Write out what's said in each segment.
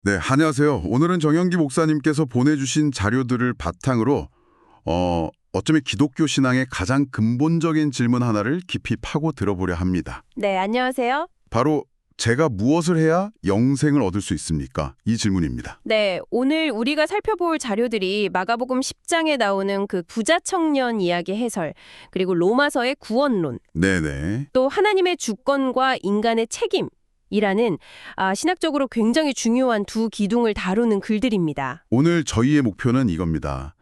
네, 안녕하세요. 오늘은 정영기 목사님께서 보내주신 자료들을 바탕으로 어쩌면 기독교 신앙의 가장 근본적인 질문 하나를 깊이 파고 들어보려 합니다. 네, 안녕하세요. 바로 제가 무엇을 해야 영생을 얻을 수 있습니까? 이 질문입니다. 네, 오늘 우리가 살펴볼 자료들이 마가복음 10장에 나오는 그 부자 청년 이야기 해설, 그리고 로마서의 구원론, 네네. 또 하나님의 주권과 인간의 책임이라는 신학적으로 굉장히 중요한 두 기둥을 다루는 글들입니다. 오늘 저희의 목표는 이겁니다.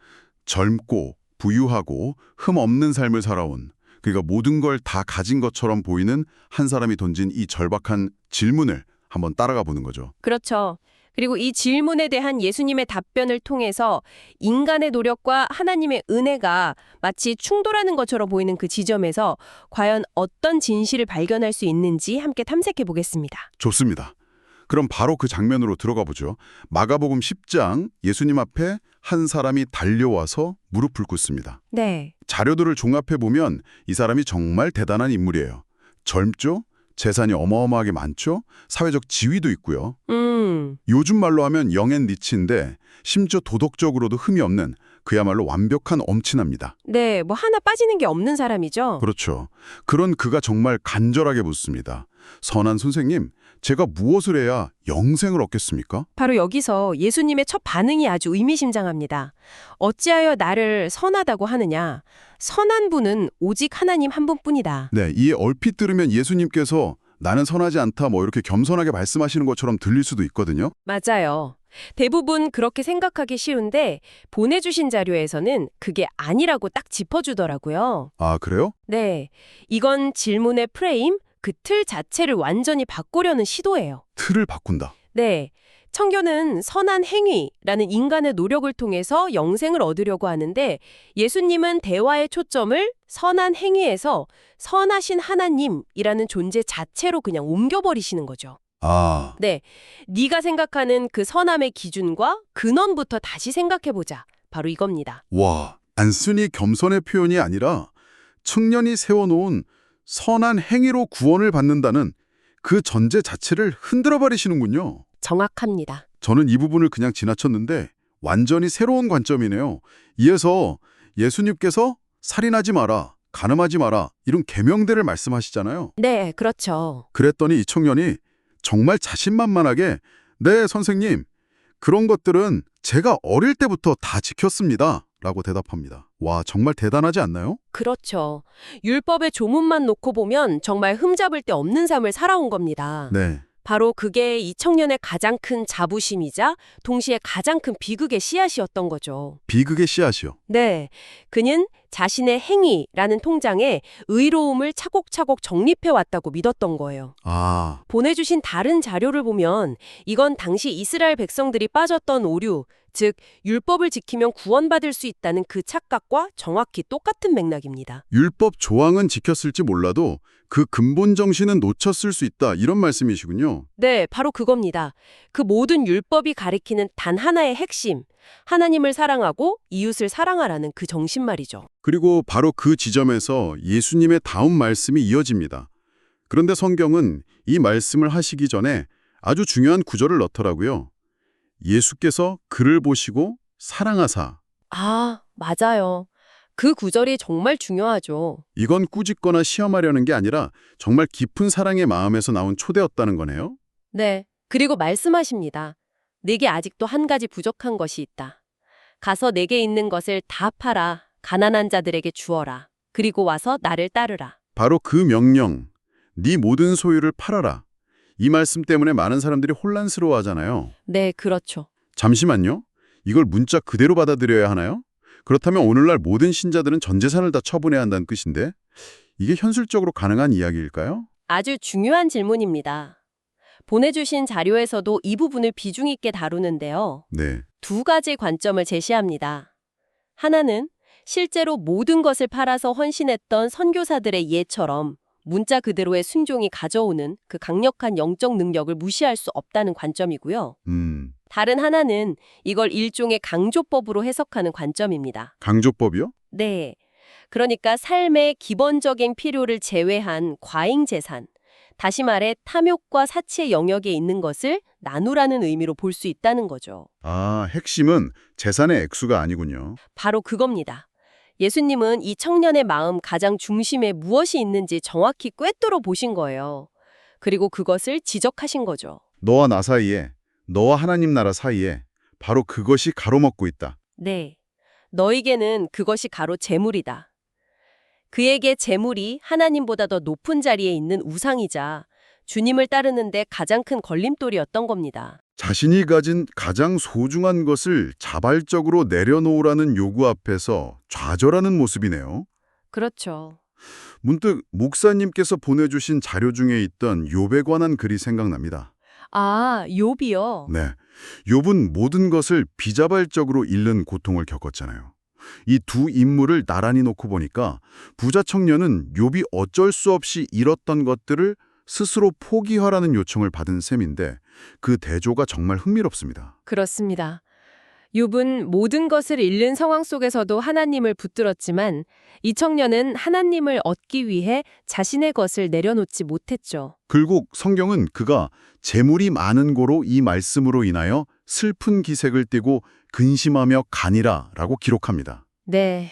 젊고 부유하고 흠 없는 삶을 살아온, 그러니까 모든 걸 다 가진 것처럼 보이는 한 사람이 던진 이 절박한 질문을 한번 따라가 보는 거죠. 그렇죠. 그리고 이 질문에 대한 예수님의 답변을 통해서 인간의 노력과 하나님의 은혜가 마치 충돌하는 것처럼 보이는 그 지점에서 과연 어떤 진실을 발견할 수 있는지 함께 탐색해 보겠습니다. 좋습니다. 그럼 바로 그 장면으로 들어가 보죠. 마가복음 10장 예수님 앞에 한 사람이 달려와서 무릎을 꿇습니다. 네. 자료들을 종합해 보면 이 사람이 정말 대단한 인물이에요. 젊죠? 재산이 어마어마하게 많죠? 사회적 지위도 있고요. 요즘 말로 하면 영앤리치인데 심지어 도덕적으로도 흠이 없는 그야말로 완벽한 엄친아입니다. 네, 뭐 하나 빠지는 게 없는 사람이죠. 그렇죠. 그런 그가 정말 간절하게 묻습니다. 선한 선생님, 제가 무엇을 해야 영생을 얻겠습니까? 바로 여기서 예수님의 첫 반응이 아주 의미심장합니다. 어찌하여 나를 선하다고 하느냐? 선한 분은 오직 하나님 한 분뿐이다. 네, 이에 얼핏 들으면 예수님께서 나는 선하지 않다 뭐 이렇게 겸손하게 말씀하시는 것처럼 들릴 수도 있거든요. 맞아요. 대부분 그렇게 생각하기 쉬운데 보내주신 자료에서는 그게 아니라고 딱 짚어주더라고요. 아, 그래요? 네, 이건 질문의 프레임, 그 틀 자체를 완전히 바꾸려는 시도예요. 틀을 바꾼다. 네, 청교는 선한 행위라는 인간의 노력을 통해서 영생을 얻으려고 하는데 예수님은 대화의 초점을 선한 행위에서 선하신 하나님이라는 존재 자체로 그냥 옮겨버리시는 거죠. 아, 네, 네가 생각하는 그 선함의 기준과 근원부터 다시 생각해보자. 바로 이겁니다. 와, 단순히 겸손의 표현이 아니라 청년이 세워놓은 선한 행위로 구원을 받는다는 그 전제 자체를 흔들어 버리시는군요. 정확합니다. 저는 이 부분을 그냥 지나쳤는데 완전히 새로운 관점이네요. 이에서 예수님께서 살인하지 마라, 간음하지 마라 이런 계명들을 말씀하시잖아요. 네, 그렇죠. 그랬더니 이 청년이 정말 자신만만하게 네, 선생님, 그런 것들은 제가 어릴 때부터 다 지켰습니다. 라고 대답합니다. 와, 정말 대단하지 않나요? 그렇죠. 율법의 조문만 놓고 보면 정말 흠잡을 데 없는 삶을 살아온 겁니다. 네. 바로 그게 이 청년의 가장 큰 자부심이자 동시에 가장 큰 비극의 씨앗이었던 거죠. 비극의 씨앗이요. 네, 그는 자신의 행위라는 통장에 의로움을 차곡차곡 적립해 왔다고 믿었던 거예요. 아, 보내주신 다른 자료를 보면 이건 당시 이스라엘 백성들이 빠졌던 오류, 즉 율법을 지키면 구원받을 수 있다는 그 착각과 정확히 똑같은 맥락입니다. 율법 조항은 지켰을지 몰라도 그 근본 정신은 놓쳤을 수 있다. 이런 말씀이시군요. 네, 바로 그겁니다. 그 모든 율법이 가리키는 단 하나의 핵심, 하나님을 사랑하고 이웃을 사랑하라는 그 정신 말이죠. 그리고 바로 그 지점에서 예수님의 다음 말씀이 이어집니다. 그런데 성경은 이 말씀을 하시기 전에 아주 중요한 구절을 넣더라고요. 예수께서 그를 보시고 사랑하사. 아, 맞아요. 그 구절이 정말 중요하죠. 이건 꾸짖거나 시험하려는 게 아니라 정말 깊은 사랑의 마음에서 나온 초대였다는 거네요. 네, 그리고 말씀하십니다. 내게 아직도 한 가지 부족한 것이 있다. 가서 내게 있는 것을 다 팔아 가난한 자들에게 주어라. 그리고 와서 나를 따르라. 바로 그 명령, 네 모든 소유를 팔아라. 이 말씀 때문에 많은 사람들이 혼란스러워하잖아요. 네, 그렇죠. 잠시만요. 이걸 문자 그대로 받아들여야 하나요? 그렇다면 오늘날 모든 신자들은 전 재산을 다 처분해야 한다는 뜻인데 이게 현실적으로 가능한 이야기일까요? 아주 중요한 질문입니다. 보내주신 자료에서도 이 부분을 비중 있게 다루는데요. 네. 두 가지 관점을 제시합니다. 하나는 실제로 모든 것을 팔아서 헌신했던 선교사들의 예처럼 문자 그대로의 순종이 가져오는 그 강력한 영적 능력을 무시할 수 없다는 관점이고요. 다른 하나는 이걸 일종의 강조법으로 해석하는 관점입니다. 강조법이요? 네. 그러니까 삶의 기본적인 필요를 제외한 과잉 재산, 다시 말해 탐욕과 사치의 영역에 있는 것을 나누라는 의미로 볼 수 있다는 거죠. 아, 핵심은 재산의 액수가 아니군요. 바로 그겁니다. 예수님은 이 청년의 마음 가장 중심에 무엇이 있는지 정확히 꿰뚫어 보신 거예요. 그리고 그것을 지적하신 거죠. 너와 나 사이에, 너와 하나님 나라 사이에 바로 그것이 가로막고 있다. 네. 너에게는 그것이 가로 재물이다. 그에게 재물이 하나님보다 더 높은 자리에 있는 우상이자 주님을 따르는데 가장 큰 걸림돌이었던 겁니다. 자신이 가진 가장 소중한 것을 자발적으로 내려놓으라는 요구 앞에서 좌절하는 모습이네요. 그렇죠. 문득 목사님께서 보내주신 자료 중에 있던 욥에 관한 글이 생각납니다. 아, 욥이요? 네, 욥은 모든 것을 비자발적으로 잃는 고통을 겪었잖아요. 이 두 인물을 나란히 놓고 보니까 부자 청년은 욥이 어쩔 수 없이 잃었던 것들을 스스로 포기하라는 요청을 받은 셈인데 그 대조가 정말 흥미롭습니다. 그렇습니다. 욥은 모든 것을 잃는 상황 속에서도 하나님을 붙들었지만 이 청년은 하나님을 얻기 위해 자신의 것을 내려놓지 못했죠. 결국 성경은 그가 재물이 많은 고로 이 말씀으로 인하여 슬픈 기색을 띠고 근심하며 가니라 라고 기록합니다. 네.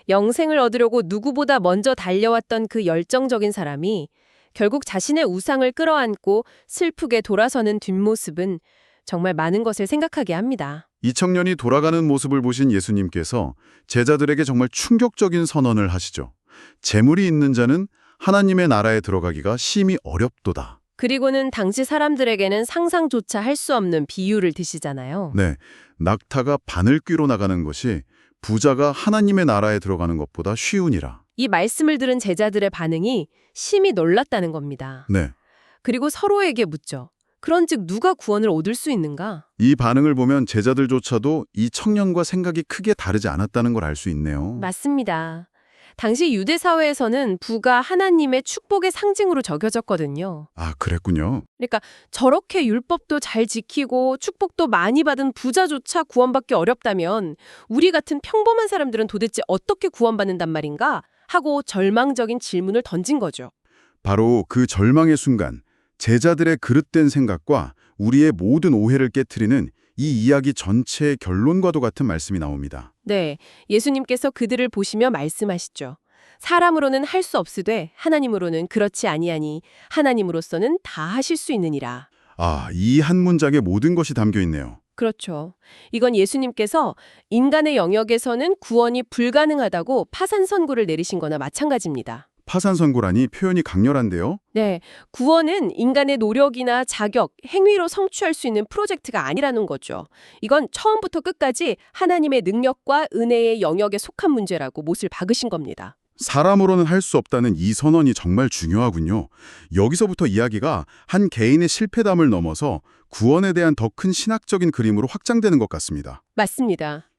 영생을 얻으려고 누구보다 먼저 달려왔던 그 열정적인 사람이 결국 자신의 우상을 끌어안고 슬프게 돌아서는 뒷모습은 정말 많은 것을 생각하게 합니다. 이 청년이 돌아가는 모습을 보신 예수님께서 제자들에게 정말 충격적인 선언을 하시죠. 재물이 있는 자는 하나님의 나라에 들어가기가 심히 어렵도다. 그리고는 당시 사람들에게는 상상조차 할 수 없는 비유를 드시잖아요. 네, 낙타가 바늘귀로 나가는 것이 부자가 하나님의 나라에 들어가는 것보다 쉬우니라. 이 말씀을 들은 제자들의 반응이 심히 놀랐다는 겁니다. 네, 그리고 서로에게 묻죠. 그런즉 누가 구원을 얻을 수 있는가? 이 반응을 보면 제자들조차도 이 청년과 생각이 크게 다르지 않았다는 걸 알 수 있네요. 맞습니다. 당시 유대 사회에서는 부가 하나님의 축복의 상징으로 저겨졌거든요. 아, 그랬군요. 그러니까 저렇게 율법도 잘 지키고 축복도 많이 받은 부자조차 구원받기 어렵다면 우리 같은 평범한 사람들은 도대체 어떻게 구원받는단 말인가? 하고 절망적인 질문을 던진 거죠. 바로 그 절망의 순간 제자들의 그릇된 생각과 우리의 모든 오해를 깨트리는 이 이야기 전체의 결론과도 같은 말씀이 나옵니다. 네, 예수님께서 그들을 보시며 말씀하시죠. 사람으로는 할 수 없으되 하나님으로는 그렇지 아니하니 하나님으로서는 다 하실 수 있느니라. 아, 이 한 문장에 모든 것이 담겨 있네요. 그렇죠. 이건 예수님께서 인간의 영역에서는 구원이 불가능하다고 파산 선고를 내리신 거나 마찬가지입니다. 파산 선고라니 표현이 강렬한데요. 네, 구원은 인간의 노력이나 자격, 행위로 성취할 수 있는 프로젝트가 아니라는 거죠. 이건 처음부터 끝까지 하나님의 능력과 은혜의 영역에 속한 문제라고 못을 박으신 겁니다. 사람으로는 할 수 없다는 이 선언이 정말 중요하군요. 여기서부터 이야기가 한 개인의 실패담을 넘어서 구원에 대한 더 큰 신학적인 그림으로 확장되는 것 같습니다. 맞습니다.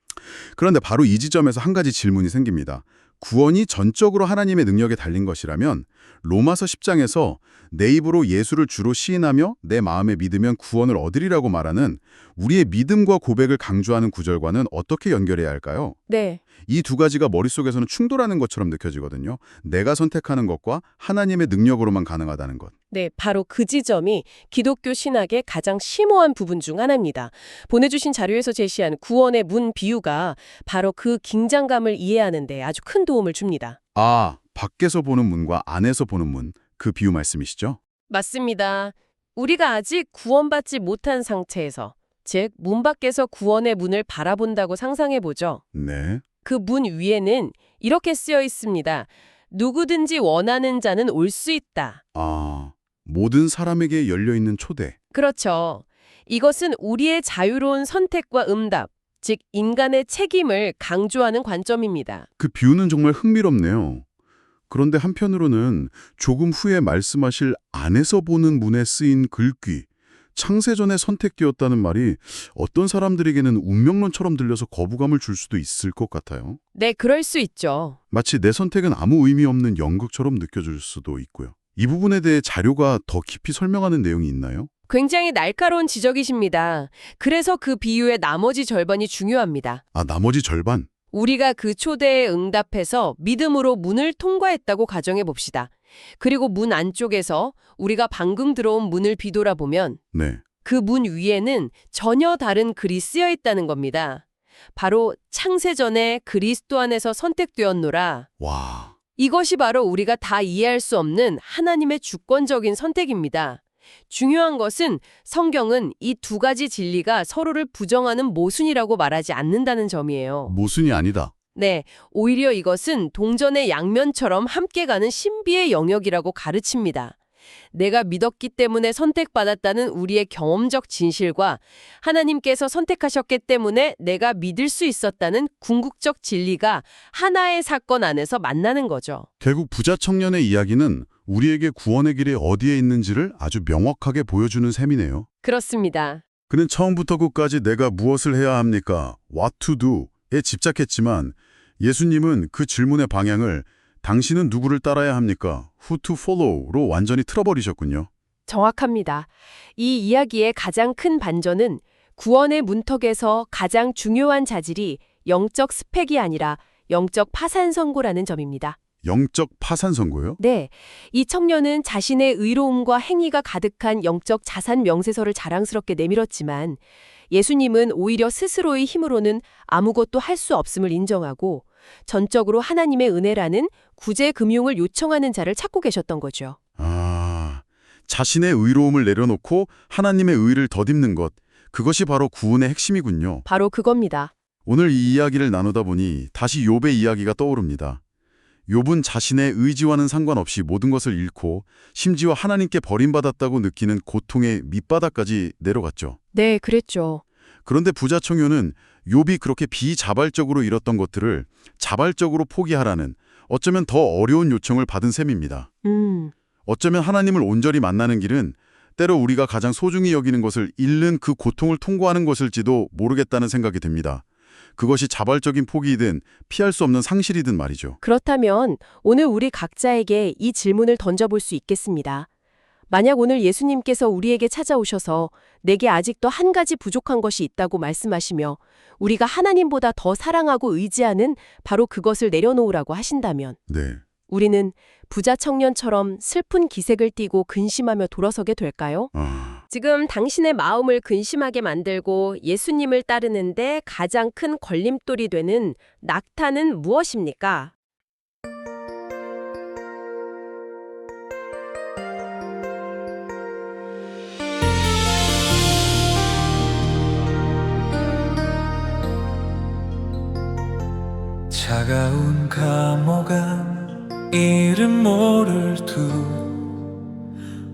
그런데 바로 이 지점에서 한 가지 질문이 생깁니다. 구원이 전적으로 하나님의 능력에 달린 것이라면 로마서 10장에서 내 입으로 예수를 주로 시인하며 내 마음에 믿으면 구원을 얻으리라고 말하는 우리의 믿음과 고백을 강조하는 구절과는 어떻게 연결해야 할까요? 네. 이 두 가지가 머릿속에서는 충돌하는 것처럼 느껴지거든요. 내가 선택하는 것과 하나님의 능력으로만 가능하다는 것. 네, 바로 그 지점이 기독교 신학의 가장 심오한 부분 중 하나입니다. 보내주신 자료에서 제시한 구원의 문 비유가 바로 그 긴장감을 이해하는 데 아주 큰 도움을 줍니다. 아, 밖에서 보는 문과 안에서 보는 문, 그 비유 말씀이시죠? 맞습니다. 우리가 아직 구원받지 못한 상태에서, 즉 문 밖에서 구원의 문을 바라본다고 상상해보죠. 네. 그 문 위에는 이렇게 쓰여 있습니다. 누구든지 원하는 자는 올 수 있다. 아, 모든 사람에게 열려있는 초대. 그렇죠. 이것은 우리의 자유로운 선택과 응답, 즉 인간의 책임을 강조하는 관점입니다. 그 비유는 정말 흥미롭네요. 그런데 한편으로는 조금 후에 말씀하실 안에서 보는 문에 쓰인 글귀, 창세전에 선택되었다는 말이 어떤 사람들에게는 운명론처럼 들려서 거부감을 줄 수도 있을 것 같아요. 네, 그럴 수 있죠. 마치 내 선택은 아무 의미 없는 연극처럼 느껴질 수도 있고요. 이 부분에 대해 자료가 더 깊이 설명하는 내용이 있나요? 굉장히 날카로운 지적이십니다. 그래서 그 비유의 나머지 절반이 중요합니다. 아, 나머지 절반? 우리가 그 초대에 응답해서 믿음으로 문을 통과했다고 가정해 봅시다. 그리고 문 안쪽에서 우리가 방금 들어온 문을 뒤돌아보면 네. 그 문 위에는 전혀 다른 글이 쓰여 있다는 겁니다. 바로 창세전에 그리스도 안에서 선택되었노라. 와. 이것이 바로 우리가 다 이해할 수 없는 하나님의 주권적인 선택입니다. 중요한 것은 성경은 이 두 가지 진리가 서로를 부정하는 모순이라고 말하지 않는다는 점이에요. 모순이 아니다. 네, 오히려 이것은 동전의 양면처럼 함께 가는 신비의 영역이라고 가르칩니다. 내가 믿었기 때문에 선택받았다는 우리의 경험적 진실과 하나님께서 선택하셨기 때문에 내가 믿을 수 있었다는 궁극적 진리가 하나의 사건 안에서 만나는 거죠. 결국 부자 청년의 이야기는 우리에게 구원의 길이 어디에 있는지를 아주 명확하게 보여주는 셈이네요. 그렇습니다. 그는 처음부터 끝까지 내가 무엇을 해야 합니까? What to do에 집착했지만 예수님은 그 질문의 방향을 당신은 누구를 따라야 합니까? Who to follow로 완전히 틀어버리셨군요. 정확합니다. 이 이야기의 가장 큰 반전은 구원의 문턱에서 가장 중요한 자질이 영적 스펙이 아니라 영적 파산 선고라는 점입니다. 영적 파산 선고요? 네, 이 청년은 자신의 의로움과 행위가 가득한 영적 자산 명세서를 자랑스럽게 내밀었지만 예수님은 오히려 스스로의 힘으로는 아무것도 할 수 없음을 인정하고 전적으로 하나님의 은혜라는 구제 금융을 요청하는 자를 찾고 계셨던 거죠. 아, 자신의 의로움을 내려놓고 하나님의 의를 덧입는 것, 그것이 바로 구원의 핵심이군요. 바로 그겁니다. 오늘 이 이야기를 나누다 보니 다시 욥의 이야기가 떠오릅니다. 욥은 자신의 의지와는 상관없이 모든 것을 잃고 심지어 하나님께 버림받았다고 느끼는 고통의 밑바닥까지 내려갔죠. 네, 그랬죠. 그런데 부자 청년은 욥이 그렇게 비자발적으로 잃었던 것들을 자발적으로 포기하라는 어쩌면 더 어려운 요청을 받은 셈입니다. 어쩌면 하나님을 온전히 만나는 길은 때로 우리가 가장 소중히 여기는 것을 잃는 그 고통을 통과하는 것일지도 모르겠다는 생각이 듭니다. 그것이 자발적인 포기이든 피할 수 없는 상실이든 말이죠. 그렇다면 오늘 우리 각자에게 이 질문을 던져볼 수 있겠습니다. 만약 오늘 예수님께서 우리에게 찾아오셔서 내게 아직도 한 가지 부족한 것이 있다고 말씀하시며 우리가 하나님보다 더 사랑하고 의지하는 바로 그것을 내려놓으라고 하신다면 네. 우리는 부자 청년처럼 슬픈 기색을 띠고 근심하며 돌아서게 될까요? 지금 당신의 마음을 근심하게 만들고 예수님을 따르는데 가장 큰 걸림돌이 되는 낙타는 무엇입니까? 차가운 감옥안 이름 모를 두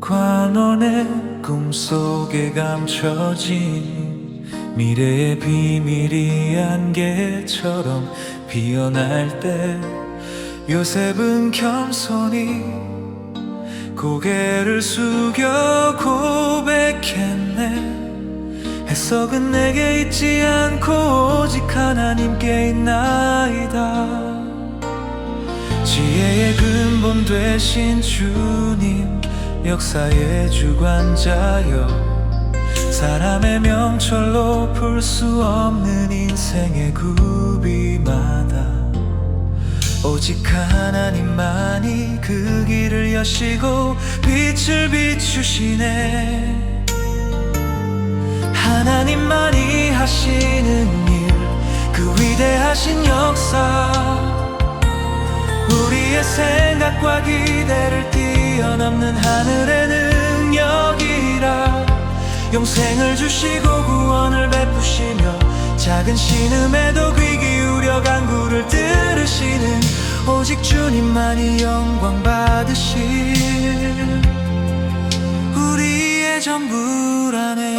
관원의 꿈속에 감춰진 미래의 비밀이 안개처럼 피어날 때 요셉은 겸손히 고개를 숙여 고백했네. 해석은 내게 있지 않고 오직 하나님께 있나이다. 지혜의 근본 되신 주님, 역사의 주관자여, 사람의 명철로 풀 수 없는 인생의 굽이마다 오직 하나님만이 그 길을 여시고 빛을 비추시네. 하나님만이 하시는 일, 그 위대하신 역사, 우리의 생각과 기대를 뛰어넘는 하늘의 능력이라. 영생을 주시고 구원을 베푸시며 작은 신음에도 귀 기울여 간구를 들으시는 오직 주님만이 영광 받으실 우리의 전부라네.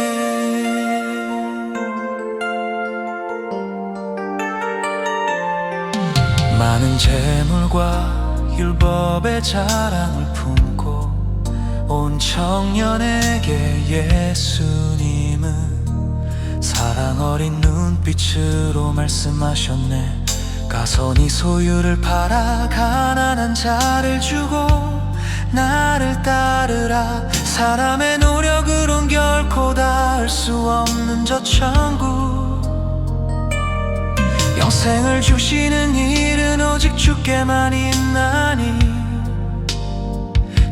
많은 재물과 율법의 자랑을 품고 온 청년에게 예수님은 사랑 어린 눈빛으로 말씀하셨네. 가서 네 소유를 팔아 가난한 자를 주고 나를 따르라. 사람의 노력으론 결코 닿을 수 없는 저 천국, 영생을 주시는 일은 오직 주께만 있나니.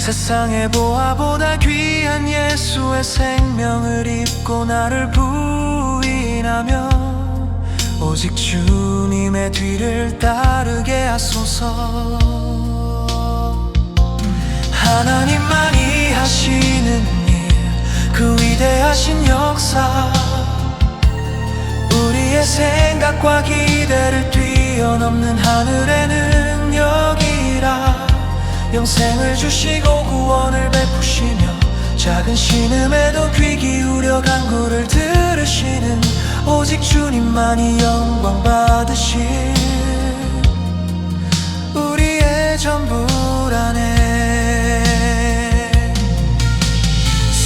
세상의 보화보다 귀한 예수의 생명을 입고 나를 부인하며 오직 주님의 뒤를 따르게 하소서. 하나님만이 하시는 일, 그 위대하신 역사, 우리의 생각과 기대를 뛰어넘는 하늘의 능력이라. 영생을 주시고 구원을 베푸시며 작은 신음에도 귀 기울여 간구를 들으시는 오직 주님만이 영광 받으실 우리의 전부라네.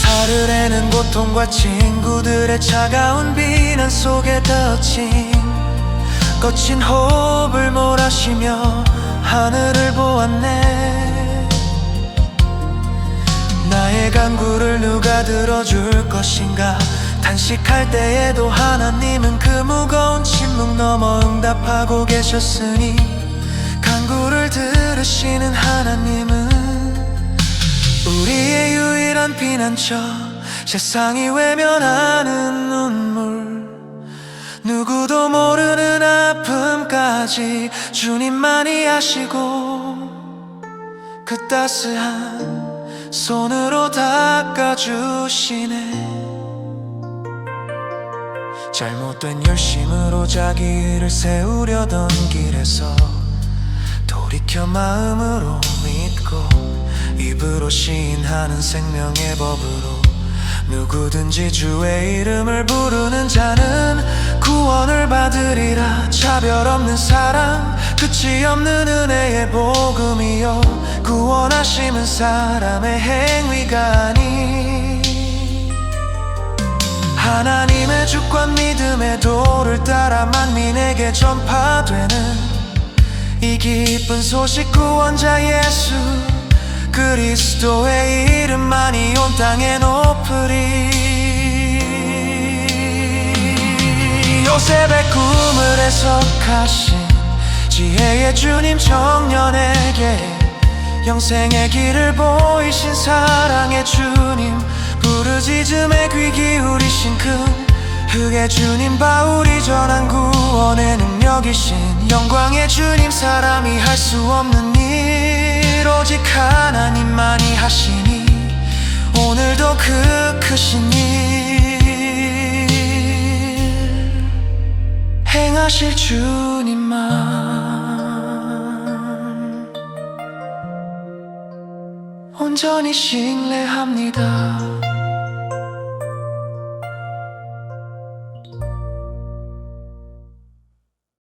사르르는 고통과 친구들의 차가운 비난 속에 닫힌 거친 호흡을 몰아쉬며 하늘을 보았네. 나의 간구를 누가 들어줄 것인가. 단식할 때에도 하나님은 그 무거운 침묵 넘어 응답하고 계셨으니 간구를 들으시는 하나님은 우리의 유일한 피난처. 세상이 외면하는 눈물, 누구도 모르는 아픔까지 주님만이 아시고 그 따스한 손으로 닦아주시네. 잘못된 열심으로 자기 일을 세우려던 길에서 돌이켜 마음으로 믿고 입으로 시인하는 생명의 법으로 누구든지 주의 이름을 부르는 자는 구원을 받으리라. 차별 없는 사랑, 끝이 없는 은혜의 복음이요 구원하심은 사람의 행위가 아니 하나님의 주권 믿음의 도를 따라 만민에게 전파되는 이 기쁜 소식. 구원자 예수 그리스도의 이름만이 온 땅에 높으리. 요셉의 꿈을 해석하신 지혜의 주님, 청년에게 영생의 길을 보이신 사랑의 주님, 부르짖음에 귀 기울이신 큰 흑의 주님, 바울이 전한 구원의 능력이신 영광의 주님, 사람이 할 수 없는 일 오직 하나님만이 하시니 오늘도 그 크신 일 행하실 주님만 온전히 신뢰합니다.